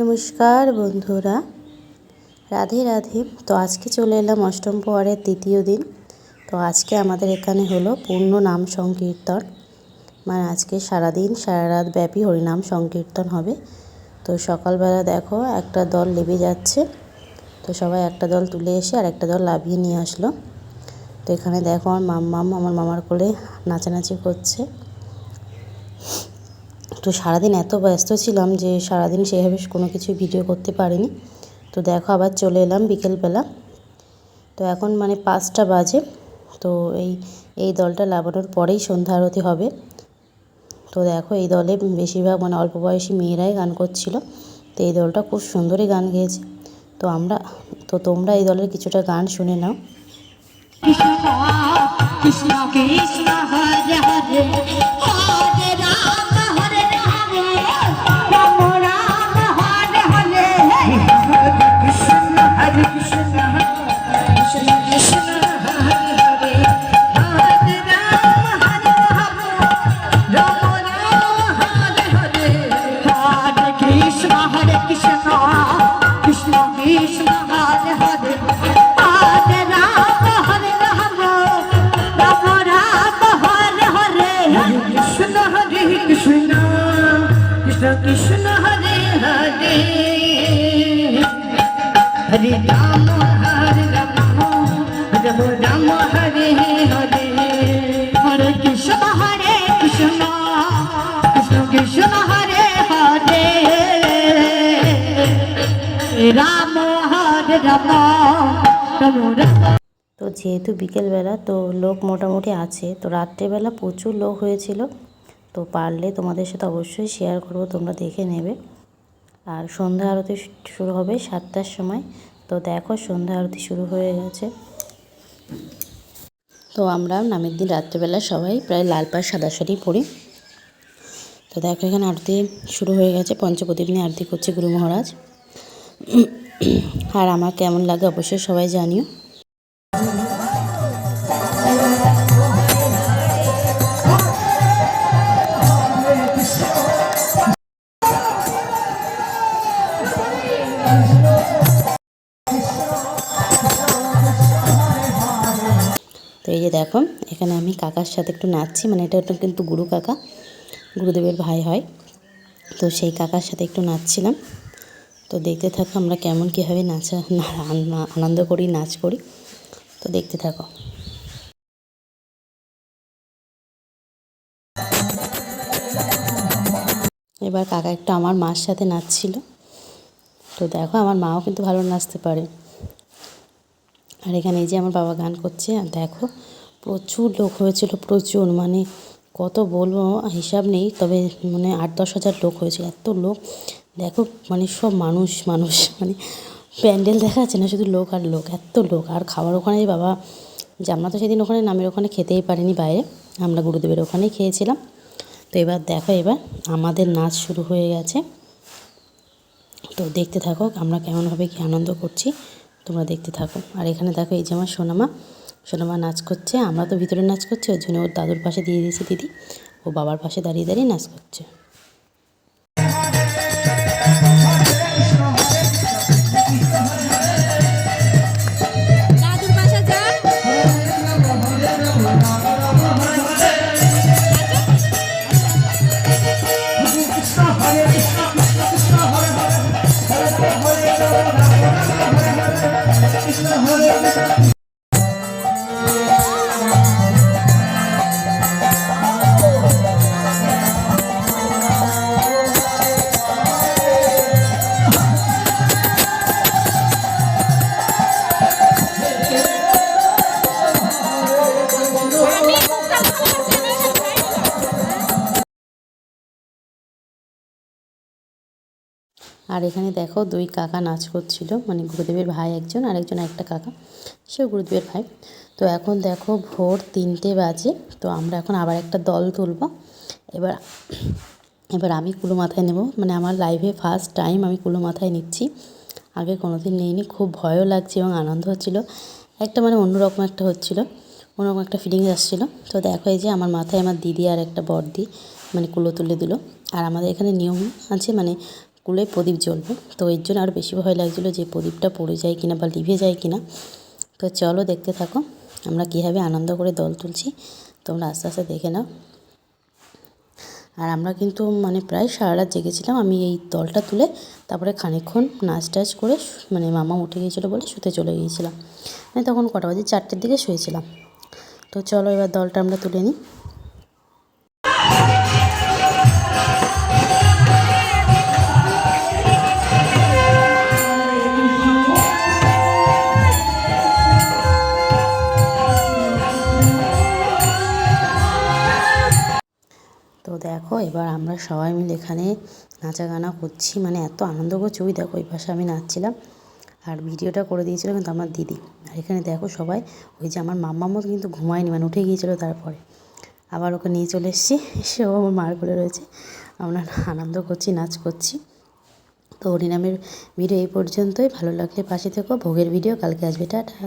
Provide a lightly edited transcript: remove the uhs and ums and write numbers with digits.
নমস্কার বন্ধুরা, রাধে রাধে। তো আজকে চলে এলাম অষ্টম প্রহরের তৃতীয় দিন। তো আজকে আমাদের এখানে হলো পূর্ণ নাম সংকীর্তন, মানে আজকে সারাদিন সারা রাত ব্যাপী হরিনাম সংকীর্তন হবে। তো সকালবেলা দেখো একটা দল লেবে যাচ্ছে, তো সবাই একটা দল তুলে এসে আর একটা দল লাভিয়ে নিয়ে আসলো। তো এখানে দেখো আমার মামার কোলে নাচানাচি করছে। তো সারাদিন এত ব্যস্ত ছিলাম যে সারাদিন সেভাবে কোনো কিছু ভিডিও করতে পারিনি। তো দেখো আবার চলে এলাম বিকেলবেলা। তো এখন মানে 5টা বাজে। তো এই দলটা লাগানোর পরেই সন্ধ্যা আরতি হবে। তো দেখো এই দলে বেশিরভাগ মানে অল্প বয়সী মেয়েরাই গান করছিল। তো এই দলটা খুব সুন্দরই গান গেয়েছে। তো তোমরা এই দলের কিছুটা গান শুনে নাও। কৃষ্ণ কৃষ্ণ হরে হরে হরে রাম হরে রাম রাম রাম হরে হরে হরে কৃষ্ণ হরে কৃষ্ণ কৃষ্ণ কৃষ্ণ হরে হরে হরে রাম হরে রাম রাম রাম হরে হরে হরে কৃষ্ণ কৃষ্ণ কৃষ্ণ হরে হরে হরে রাম হরে রাম রাম রাম হরে হরে কৃষ্ণ হরে কৃষ্ণ কৃষ্ণ কৃষ্ণ হরে হরে হরে রাম রাম রাম হরে হরে হরে কৃষ্ণ কৃষ্ণ কৃষ্ণ হরে হরে রাম হরে রাম রাম রাম। তো যেহেতু বিকেলবেলা তো লোক মোটামুটি আছে, তো রাত্রেবেলা প্রচুর লোক হয়েছিল। তো পারলে তোমাদের সাথে অবশ্যই শেয়ার করবো, তোমরা দেখে নেবে। আর সন্ধ্যা আরতি শুরু হবে 7টার সময়। তো দেখো সন্ধ্যা আরতি শুরু হয়ে গেছে। তো আমরা নামের দিন রাত্রেবেলা সবাই প্রায় লাল পাড় সাদা শাড়ি পরি। তো দেখো এখানে আরতি শুরু হয়ে গেছে, পঞ্চপ্রদীপ নিয়ে আরতি করছে গুরু মহারাজ। আর আমার কেমন লাগে অবশ্যই সবাই জানিও। তো এই যে দেখো এখানে আমি কাকার সাথে একটু নাচছি, মানে এটা কিন্তু গুরু কাকা, গুরুদেবের ভাই হয়। তো সেই কাকার সাথে একটু নাচছিলাম। তো দেখতে থাকো আমরা কেমন কীভাবে আনন্দ করি, নাচ করি। তো দেখতে থাকো। এবার কাকা একটু আমার মার সাথে নাচছিল। তো দেখো আমার মাও কিন্তু ভালো নাচতে পারে। আর এখানে এই যে আমার বাবা গান করছে। আর দেখো প্রচুর লোক হয়েছিল, প্রচুর, মানে কত বলবো হিসাব নেই, তবে মানে 8-10 হাজার লোক হয়েছিল। এত লোক দেখো, মানে সব মানুষ মানে প্যান্ডেল দেখা যাচ্ছে না, শুধু লোক আর লোক, এত লোক। আর খাবার ওখানে বাবা যে আমরা তো সেদিন ওখানে নামের ওখানে খেতেই পারিনি, বাইরে আমরা গুরুদেবের ওখানেই খেয়েছিলাম। তো এবার দেখো এবার আমাদের নাচ শুরু হয়ে গেছে। তো দেখতে থাকো আমরা কেমনভাবে কি আনন্দ করছি, তোমরা দেখতে থাকো। আর এখানে দেখো এই যে আমার সোনামা নাচ করছে। আমরা তো ভিতরে নাচ করছি, ওর জন্য ওর দাদুর পাশে দিয়ে দিয়েছে দিদি, ও বাবার পাশে দাঁড়িয়ে দাঁড়িয়ে নাচ করছে। আর এখানে দেখো 2 কাকা নাচ করছিল, মানে গুরুদেবের ভাই একজন আর একজন একটা কাকা, সেও গুরুদেবের ভাই। তো এখন দেখো ভোর 3টে বাজে। তো আমরা এখন আবার একটা দল তুলব। এবার আমি কুলো মাথায় নেব, মানে আমার লাইফে ফার্স্ট টাইম আমি কুলো মাথায় নিচ্ছি, আগে কোনোদিন নিইনি। খুব ভয়ও লাগছে এবং আনন্দ হচ্ছিল, একটা মানে অন্যরকম একটা হচ্ছিল। অন্যরকম একটা ফিলিংস আসছিলো। তো দেখো এই যে আমার মাথায় আমার দিদি আর একটা বড়দি মানে কুলো তুলে দিল। আর আমাদের এখানে নিয়ম আছে মানে কুলোয় প্রদীপ জ্বলবে, তো এর জন্য আরও বেশি ভয় লাগছিলো যে প্রদীপটা পড়ে যায় কিনা বা লিভে যায় কিনা। তো চলো দেখতে থাকো আমরা কীভাবে আনন্দ করে দোল তুলছি, তোমরা আস্তে আস্তে দেখে নাও। আর আমরা কিন্তু মানে প্রায় সারা রাত জেগেছিলাম। আমি এই দলটা তুলে তারপরে খানিকক্ষণ নাচ টাচ করে মানে মামা উঠে গিয়েছিলো বলে শুতে চলে গিয়েছিলাম। মানে তখন কটা বাজে, 4টের দিকে শুয়েছিলাম। তো চলো এবার দলটা আমরা তুলে নিই। তো দেখো এবার আমরা সবাই মিলে এখানে নাচা গানা করছি, মানে এত আনন্দ করছি। ওই দেখো ওই পাশে আমি নাচছিলাম আর ভিডিওটা করে দিয়েছিল কিন্তু আমার দিদি। আর এখানে দেখো সবাই, ওই যে আমার মাম্মামও কিন্তু ঘুমায়নি, মানে উঠে গিয়েছিলো। তারপরে আবার ওকে নিয়ে চলে এসেছি, সেও আমার মার কোলে রয়েছে। আমরা আনন্দ করছি, নাচ করছি। তো হরিনামের ভিডিও এই পর্যন্তই। ভালো লাগলে পাশে থেকো। ভোগের ভিডিও কালকে আসবে। টাটা।